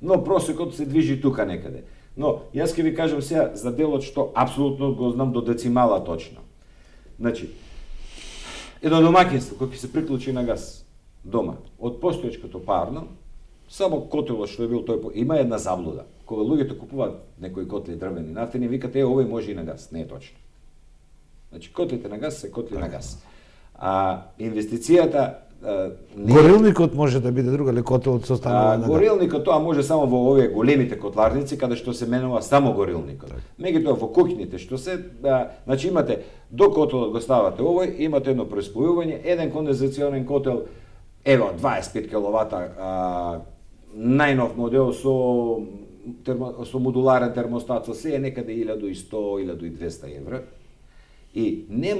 но просекот се движи тука некаде. Но јас ќе ви кажам сега за делот што апсолутно го знам до децимала точно. Значи, едно домаќинство кој ќе се приклучи на газ дома од постоечкото парно, само котелот што е бил тој има една заблуда. Кога луѓето купуваат некои котли дрвени нафтени, викат овој може и на газ, не е точно. Значи котлите на газ се котли на газ. Инвестицијата горилникот може да биде друга, или котелот со останува на газ. Горилникот тоа може само во овие големите котларници каде што се менува само горилникот. Меѓутоа во куќните што се, значи имате до котелот го ставате овој, имате едно преспојување, еден кондензационен котел, ево 25 киловата, најнов модел со модуларен термостат, со се е некаде 1100-1200 евра. И не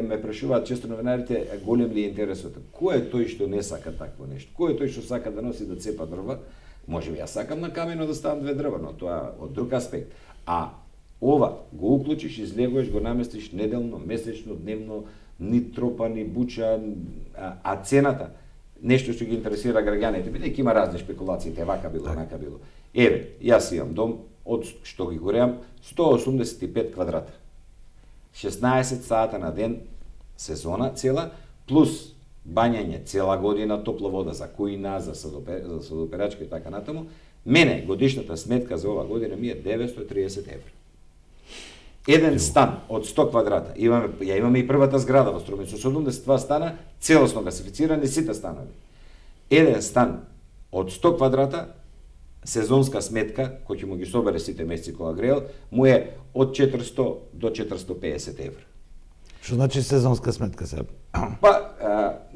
ме прашуваат често новинарите, голем ли е интересот. Кој е тој што не сака такво нешто? Кој е тој што сака да носи да цепа дрва? Може би јас сакам на камено да ставам 2 дрва, но тоа од друг аспект. Ова го уклучиш, излегуваш, го наместиш неделно, месечно, дневно, ни тропа, ни буча, цената, нешто што ги интересира граѓаните, бидејќи има разни шпекулации, вака било, нака било. Еве, јас имам дом, од што ги гореам, 185 квадрата. 16 сата на ден, сезона цела, плюс бањање цела година, топла вода за кујна, за садоперачка и така натаму. Мене годишната сметка за ова година ми е 930 евра. Еден стан од 100 квадрата, имаме и првата зграда во Струмица, 72 стана, целосно гасифицирани сите станови. Еден стан од 100 квадрата, сезонска сметка, кој ќе му ги собере сите месеци кога греел, му е од 400 до 450 евра. Што значи сезонска сметка сега?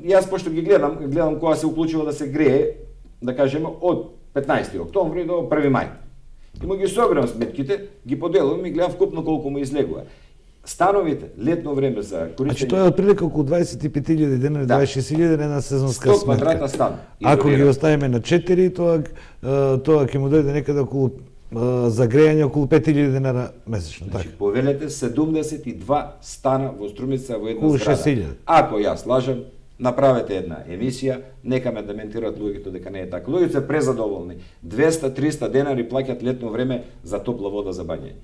Јас пошто ги гледам кога се уклучува да се грее, да кажеме, од 15 октомври до 1 мај. И му ги соберам сметките, ги поделувам и гледам вкупно колку му излегува. Становите, летно време за користење... Значи тоа е отприлика околу 25.000 денари, 26.000 на сезонска 100 сметка. 100 квадрата стан. Ако ги оставиме на 4, тоа ќе му дојде некаде околу за грејање околу 5.000 денара месечно. Значи, повелете 72 стана во Струмица во една околу зграда. 6.000. Ако јас лажам, направете една емисија, нека ме дементираат луѓето дека не е така. Луѓето се презадоволни. 200-300 денари плаќат летно време за топла вода за бањање.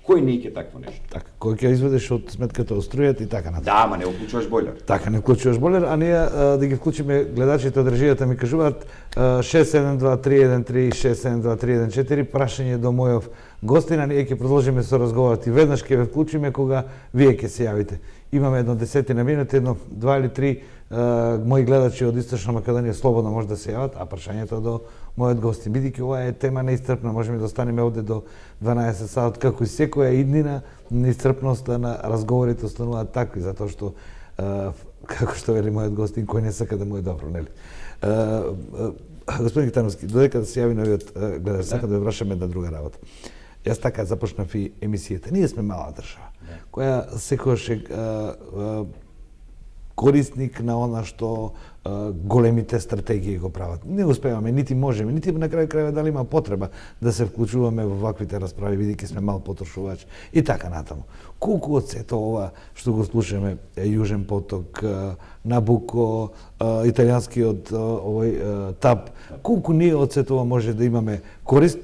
Кој не ике такво нешто? Така, кој ќе изведеш од сметката од струјата и така натаму. Да, ама не уклучуваш бойлер. Така, не вклучуваш бойлер, а ние да ги вклучиме гледачите од режијата ми кажуваат 672-313-672-314 прашање до мојов гостин, а ние ќе продолжиме со разговорот и веднаш ќе ве вклучиме кога вие ќе се јавите. Имаме едно 10 минути, едно 2 или 3 мои гледачи од Источна Македонија слободно може да се јават, а прашањето до мојот гостин, бидејќи ова е тема неисцрпна, можеме да останеме овде до 12 саат, како и секоја иднина, неисцрпноста на разговорите остануваат такви, затоа што, како што вели мојот гостин, кој не сака да му е добро, нели? Господин Гитановски, додека да се јави новиот гледач, сака да ве прашаме една друга работа. Јас така започнав и емисијата. Ние сме мала држава, која секогаш е корисник на она што големите стратегии го прават. Не успеваме, нити можеме, нити на крај крајва дали има потреба да се вклучуваме во ваквите расправи, бидејќи сме мал потрошувач и така натаму. Колку од сето ова што го слушаме, Јужен поток, Набуко, италијанскиот овој ТАП, колку ние од сето ова може да имаме корист,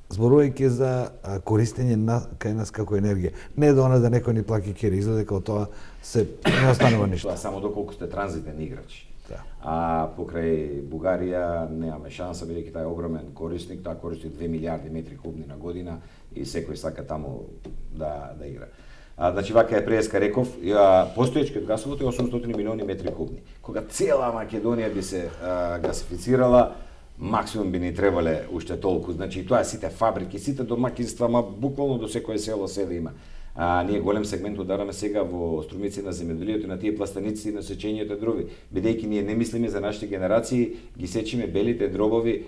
зборувајќи за користење кај нас како енергија. Не да она да некој ни плаки кери, изгледа како тоа се не останува ништо. Тоа само доколку сте транзитен играч. Да. А покрај Бугарија немаме шанса, бидејќи тај е огромен корисник, тоа користи 2 милиарди метри кубни на година и секој сака таму да игра. Значи, вака е преска реков, постоечкиот гасовод е 800 милиони метри кубни. Кога цела Македонија би се гасифицирала, максимум би ни требале уште толку. Значи, тоа сите фабрики, сите домакинства, буквално до секое село село има. Ние голем сегмент удараме сега во струмици на земјоделието и на тие пластаници на сечењето и дроби, бидејќи ние не мислиме за нашите генерации, ги сечиме белите дробови,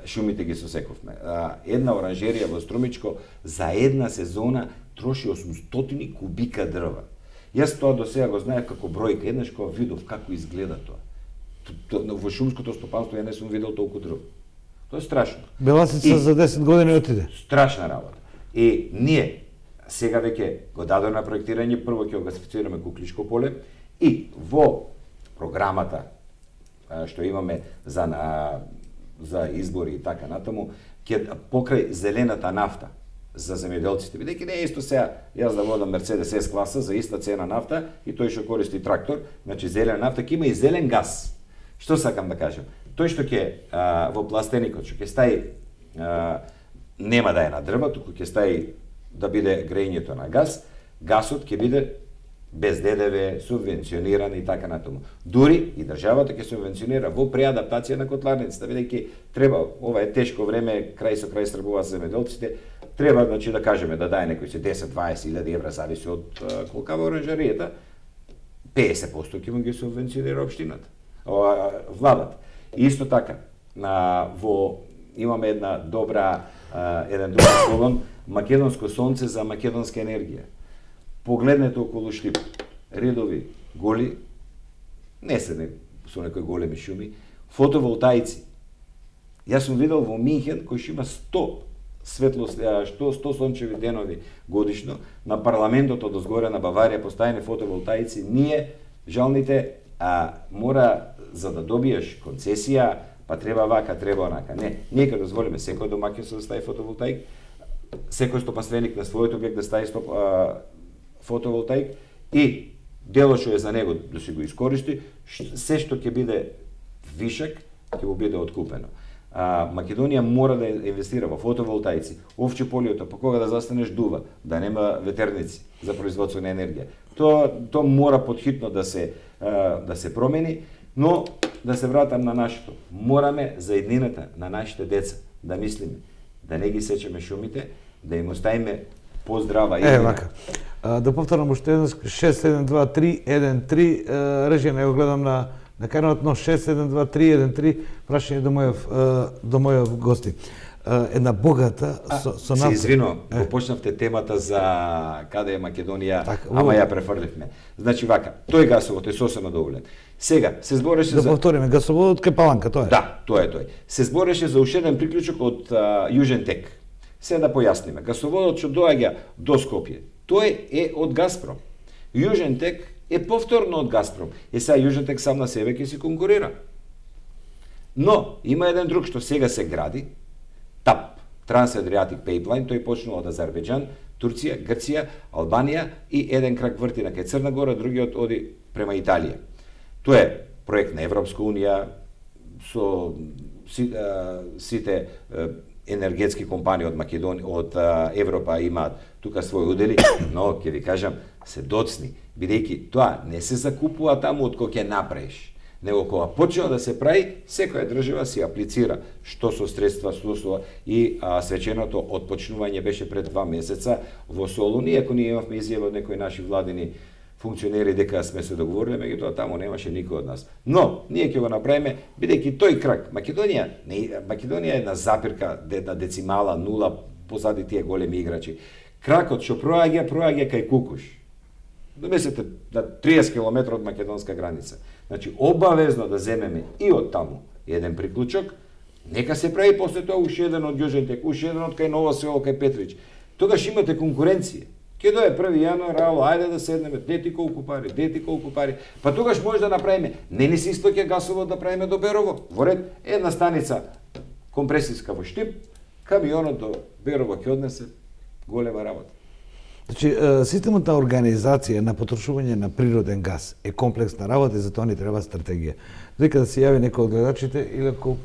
шумите ги сосековме. Една оранжерија во Струмичко за една сезона троши 800 кубика дрва. Јас тоа до сега го знаев како бројка, еднаш кога видов како изгледа тоа. Во шумското стопанство ја не сум видел толку дрво. Тоа е страшно. Беласица за 10 години отиде. Страшна работа. И ние сега веќе го дадоме на проектирање, прво ќе го гасифицираме Кукличко поле и во програмата што имаме за избори и така натаму, ќе покрај зелената нафта за земјоделците, бидејќи не е исто сега јас да водам Мерцедес S класа за иста цена нафта и тој што користи трактор, значи зелена нафта, ќе има и зелен газ. Што сакам да кажам? Тој што ќе во пластеникот што ќе стаи нема да е на дрва, туку ќе стаи да биде грејењето на газ, гасот ќе биде без ДДВ, субвенциониран и така натаму. Дури и државата ќе субвенционира во преадаптација на котларниците, бидејќи треба, ова е тешко време, крај со крај стрбуваат земјоделците, треба, значи да кажеме, да дае некој се 10-20 илјади евра, зависи од колка во оранжеријата, 50% ќе му ги субвенционира општината, владата. Исто така, имаме еден друг слоган, македонско сонце за македонска енергија. Погледнете околу Штип, редови голи, не се со некои големи шуми, фотоволтаици. Јас сум видел во Минхен кој што има 100 сончеви денови годишно, на парламентот од озгоре на Баварија поставени фотоволтаици. Ние, жалните, мора за да добиеш концесија, па треба вака, треба онака. Не, ние ќе дозволиме секој домаќинство да стави фотоволтаик, секој стопанственик на својот објект да стави фотоволтаик и дело што е за него да се го искористи, се што ќе биде вишак ќе му биде откупено. Македонија мора да инвестира во фотоволтаици, овче полиото, па кога да застанеш дува, да нема ветерници за производство на енергија. Тоа мора подхитно да се промени, но да се вратам на нашето. Мораме за еднината на нашите деца да мислиме, да не ги сечеме шумите, да им оставиме поздрава идеја. Вака. Да повторам уште еднаш 672313 режија, не го гледам на каналот, но 672313 прашање до мојов гости. Една богата со нафта. Се извинувам, го почнавте темата за каде е Македонија, ама ја префрливме. Значи вака, тој гасовод е сосема доволен. Сега се збореше да повториме, гасоводот кај Паланка, тоа е. Да, тоа е тој. Се збореше за уште еден приклучок од Јужен тек. Се да појасниме, гасоводот што доаѓа до Скопје, тој е од Газпром. Јужен тек е повторно од Газпром. Сега Јужен тек сам на себе ќе се конкурира. Но има еден друг што сега се гради, ТАП, Trans-Adriatic Pipeline, тој почнува од Азербејџан, Турција, Грција, Албанија и еден крак врти на кај Црна Гора, другиот оди према Италија. Тоа е проект на Европска унија со сите енергетски компании од Македонија, од Европа имаат тука своји удели, но ќе ви кажам, се доцни, бидејќи тоа не се закупува таму од кој ќе направиш, него кога почнува да се прави, секоја држава си аплицира што со средства, и свеченото отпочнување беше пред 2 месеца во Солун, иако ние имавме изјава од некои наши владини функционери дека сме се договориле, меѓутоа таму немаше никој од нас. Но ние ќе го направиме, бидејќи тој крак Македонија е една запирка, една децимала, 0 позади тие големи играчи. Кракот што проаѓа кај Кукуш. Домислете на 30 км од македонска граница. Значи, обавезно да земеме и од таму еден приклучок, нека се прави после тоа уште еден од Јужен тек, уште еден од кај Ново село, кај Петрич. Тогаш имате конкуренција. Ке дое 1 јануар, ало, ајде да седнеме, дети колку пари. Па тогаш може да направиме, не ни се истоќе гасовод да правиме до Берово. Во ред, една станица компресиска во Штип, камионот до Берово ќе однесе голема работа. Значи, системот на организација на потрошување на природен газ е комплексна работа и за тоа ни треба стратегија. Дека да се јави некој од гледачите, или ако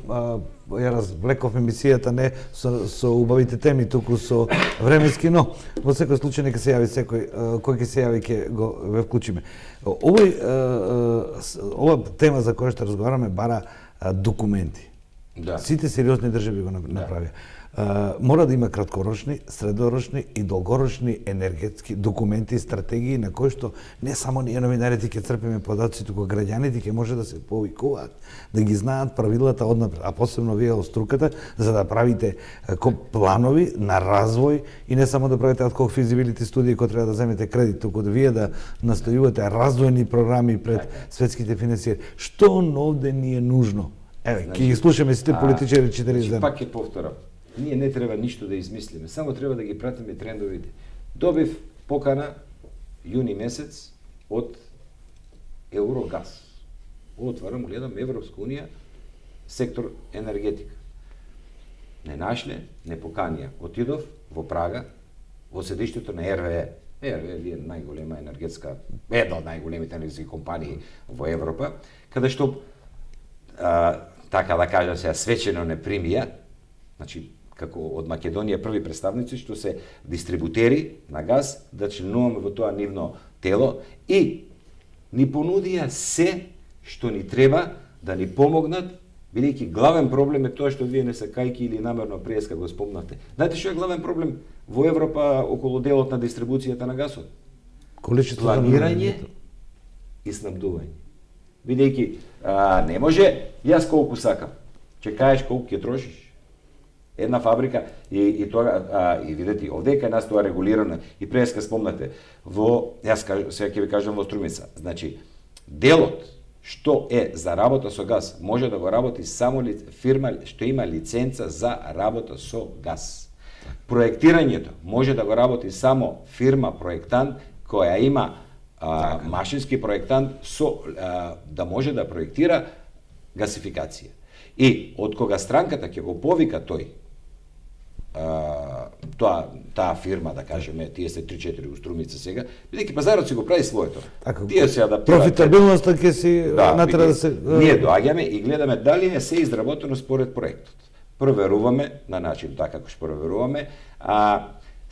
ја развлеков емисијата не со убавите теми, туку со временски, но во секој случај нека се јави секој, кој ќе се јави ќе го ве вклучиме. Ова тема за која што разговараме бара документи. Да. Сите сериозни држави го направија. Мора да има краткорочни, средорочни и долгорочни енергетски документи и стратегии на кои што не само ние новинарите ќе црпиме податоци, туку граѓаните ќе може да се повикуваат, да ги знаат правилата однапред, а посебно вие од струката, за да правите планови на развој и не само да правите ad hoc feasibility студии кои треба да земете кредит, туку да вие да настојувате развојни програми пред светските финансиери. Што овде ни е нужно? Еве, ќе ги слушаме сите политичари 40 дена. Пак ќе повторам. Ние не треба ништо да измислиме, само треба да ги пратиме трендовите. Добив покана јуни месец од Еврогаз. Отварам, гледам Европска унија, сектор енергетика. Не нашле, не поканија. Отидов во Прага, во седиштето на РВЕ. РВЕ е најголема енергетска, една од најголемите енергетски компании во Европа, каде што така да кажам сега свечено не примија, значи како од Македонија први представници што се дистрибутери на газ, да членуваме во тоа нивно тело и ни понудија се што ни треба да ни помогнат, бидејќи главен проблем е тоа што вие не сакајки или намерно преска го спомнате. Знаете што е главен проблем во Европа околу делот на дистрибуцијата на газот? Планирање и снабдување. Бидејќи не може јас колку сакам, ќе кажеш колку ќе трошиш. Една фабрика и тоа и видете овде кај нас тоа регулирано и преска спомнате во јас сега ќе ви кажам во Струмица. Значи делот што е за работа со газ може да го работи само фирма што има лиценца за работа со газ. Проектирањето може да го работи само фирма проектант која има машински проектант со да може да проектира гасификација. И од кога странката ќе го повика тој таа фирма, да кажеме, тие се 3-4 у Струмица сега, бидејќи пазарот си го прави своето. Тие се адаптираат. Профитабилноста ќе си натера да се... Ние доаѓаме и гледаме дали е се изработено според проектот. Проверуваме на начин така како што проверуваме,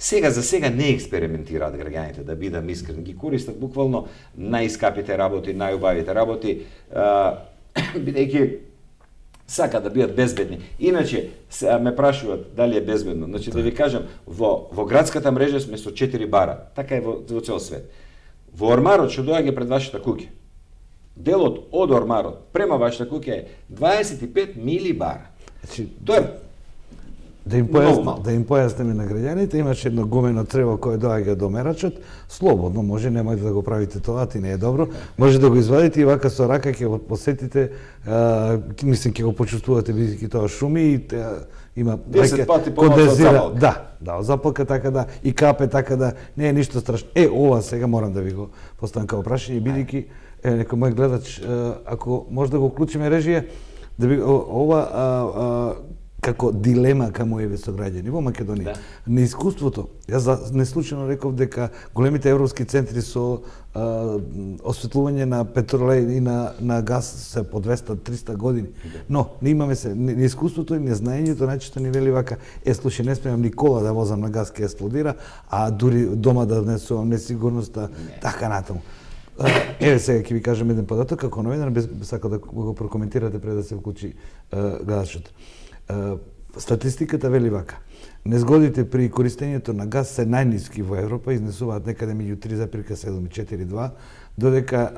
сега за сега не експериментираат граѓаните, да бидам искрен, ги користат буквално најскапите работи, најубавите работи, бидејќи сака да бидат безбедни. Иначе ме прашуваат дали е безбедно. Значи да ви кажам, во градската мрежа сме со 4 бара. Така е во цел свет. Во ормарот што доаѓа пред вашата куќа, делот од ормарот према вашата куќа е 25 мили бара. Значи, тоа е да им појасниме на граѓаните, имаше едно гумено црево кое доаѓа до мерачот, слободно може, немојте да го правите тоа, ти не е добро, може да го извадите и вака со рака ќе го посетите, мислам ќе го почувствувате бидејќи тоа шуми и има 10 пати помалку од запалка. Да, запалка така да и капе така да не е ништо страшно. Ова сега морам да ви го поставам како прашање бидејќи некој мој гледач ако може да го вклучиме режија да би ова како дилема кај моите сограѓани во Македонија. На искуството, јас неслучајно реков дека големите европски центри со осветлување на петроле и на газ се по 200-300 години. Но, не имаме се, на искуството и незнаењето најчесто ни вели вака, слушај, не смеам никола да возам на газ, ке експлодира, а дури дома да внесувам несигурноста, така натаму. Еве сега ќе ви кажам еден податок, како новинар, без сака да го прокоментирате пред да се вклучи гледачот. Статистиката вели вака. Незгодите при користењето на газ се најниски во Европа, изнесуваат некаде меѓу 3,7 и 4,2, додека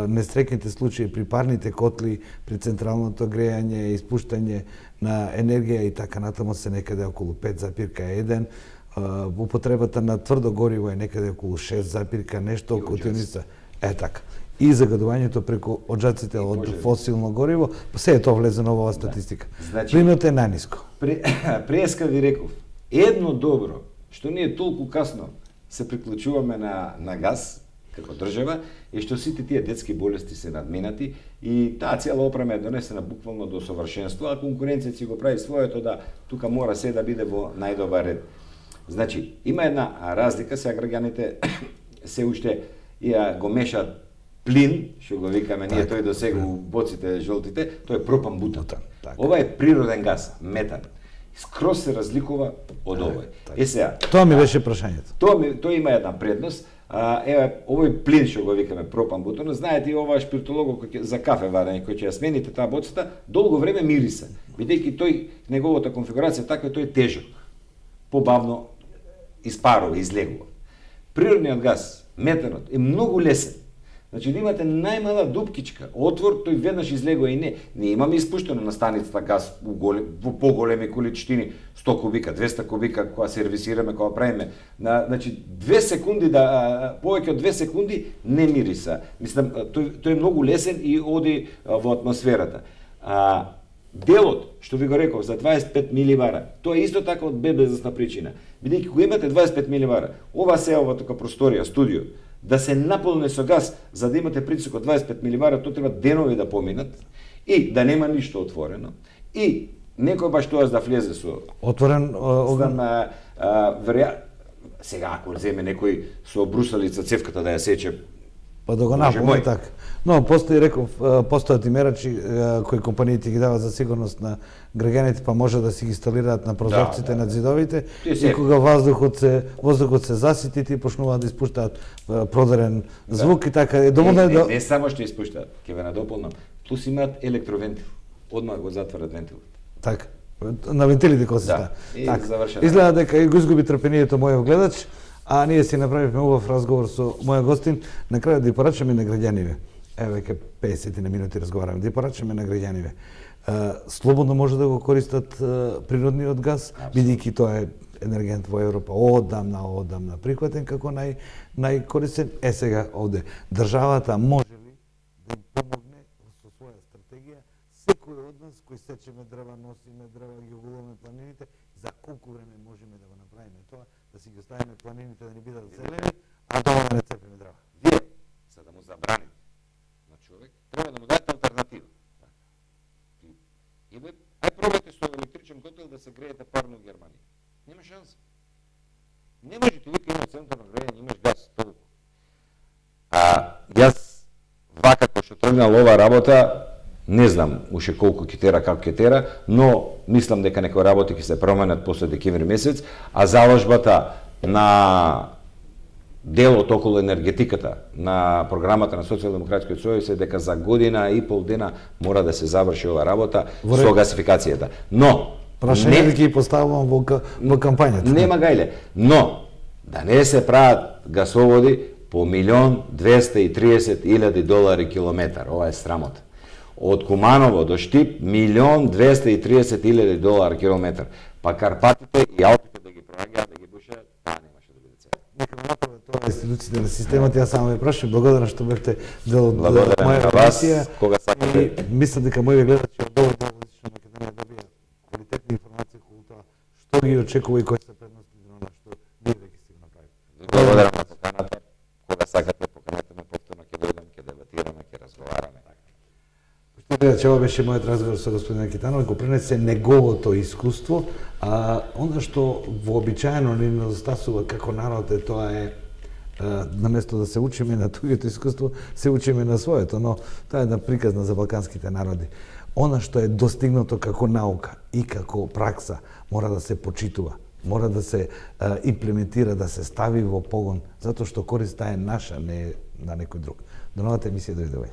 нестрекните случаи при парните котли, при централното грејање, испуштање на енергија и така натаму се некаде околу 5,1, употребата на тврдо гориво е некаде околу 6, нешто, околу теница. Така. И загадувањето преку оджаците од фосилно гориво, се е тоа влезено во оваа статистика. Значи, плинот е најниско. Преска ви реков, едно добро, што ние толку касно се приклучуваме на газ, како држава, е што сите тие детски болести се надминати и таа цела опрема е донесена буквално до совршенство, а конкуренцијата си го прави своето да тука мора се да биде во најдобар ред. Значи, има една разлика, сега граѓаните се уште го мешаат плин, што го викаме ние, тој до сега у боците жолтите, тој е пропан-бутан. Ова е природен газ, метан. Скроз се разликува од овој. Сега, тоа ми беше прашањето. Тоа има една предност. Овој плин што го викаме пропан-бутан, знаете и оваа шпиртолого за кафе варење кој ќе ја смените таа боцата, долго време мириса, бидејќи тој неговата конфигурација таква тој е тежок. Побавно испарува, излегува. Природниот газ, метанот, е многу лесен. Значи да имате најмала дупкичка, отвор, тој веднаш излегува и не имаме испуштено на станицата газ во поголеми количини, 100 кубика, 200 кубика, кога сервисираме, кога правиме. Значи 2 секунди, повеќе од 2 секунди не мириса. Мислам, тој е многу лесен и оди во атмосферата. Делот, што ви го реков, за 25 миливара, тоа е исто така од безбезна причина. Бидејќи кога имате 25 миливара, ова се ова тука просторија, студио, да се наполни со газ, за да имате притисок од 25 миливара, тоа треба денови да поминат и да нема ништо отворено. И некој баш тоа да влезе со отворен оган. Сега ако земе некој со брусалица цевката да ја сече, па да го напомне така. Но постои, реков, постојат и мерачи кои компаниите ги даваат за сигурност на граѓаните, па може да си ги инсталираат на прозорците на зидовите и кога воздухот се засити, ти почнуваат да испуштаат продарен звук и така. Не само што испуштаат, ќе ве надополнам, плюс имаат електровентил. Одмah го затварат вентилот. Така. На вентилите кои се ста. Завршено. Изгледа дека го изгуби трпението мојот гледач, а ние си направивме убав разговор со мојот гостин, на крајот да ја порачаме на граѓаниве. Еве веќе 50 на минути разговараме, да ја порачаме на граѓаниве. Слободно може да го користат природниот газ, бидејќи тоа е енергент во Европа одамна прихватен како најкорисен. Сега овде државата може ли да им помогне со своја стратегија? Секој од нас кој сечеме дрва, носиме дрва, ги гуламе планините, за колку време можеме да го направиме тоа, да си ги оставиме планините да не бидат зелени, а доволно да не цепиме дрва? Вие, за да му забраните на човек, треба да му дадете алтернатива. Ај пробајте со електричен котел да се греете парно в Германија. Нема шанса. Не може ти вика има централно грејање, имаш газ, толку. Јас вака кој што тргнал ова работа, не знам уште колку ќе тера, како ќе тера, но мислам дека некои работи ќе се променат после декември месец, а заложбата на делот околу енергетиката на програмата на Социјалдемократскиот сојуз е дека за година и пол дена мора да се заврши ова работа со гасификацијата. Но прашање ќе ги поставувам во кампањата. Нема гајле, но да не се прават гасоводи по $1,230,000 километар. Ова е срамота. Од Куманово до Штип $1,230,000 километар. Па Карпатите и Алпите да ги проаѓаат, да ги бушаат, таа немаше да биде цела. Нека направат тоа институциите на системот, јас само ве прашам, благодарам што бевте дел од моја емисија. Кога сакате. Мислам дека моите гледачи од овој дел на Македонија добија квалитетни информации околу тоа што ги очекува и кои се предностите на што ние веќе си го направиме. Благодарам на поканата. Кога сакате, поканете ме повторно, ќе дојдам, ќе дебатираме, ќе разговараме. Че ова беше мојот разговор со господин Китанов, го пренесе неговото искуство, а она што вообичаено ни недостасува како народ е тоа е наместо да се учиме на туѓото искуство, се учиме на своето, но тоа е една приказна за балканските народи. Она што е достигнато како наука и како пракса мора да се почитува, мора да се имплементира, да се стави во погон, затоа што користа е наша, не на некој друг. До новата емисија дојде.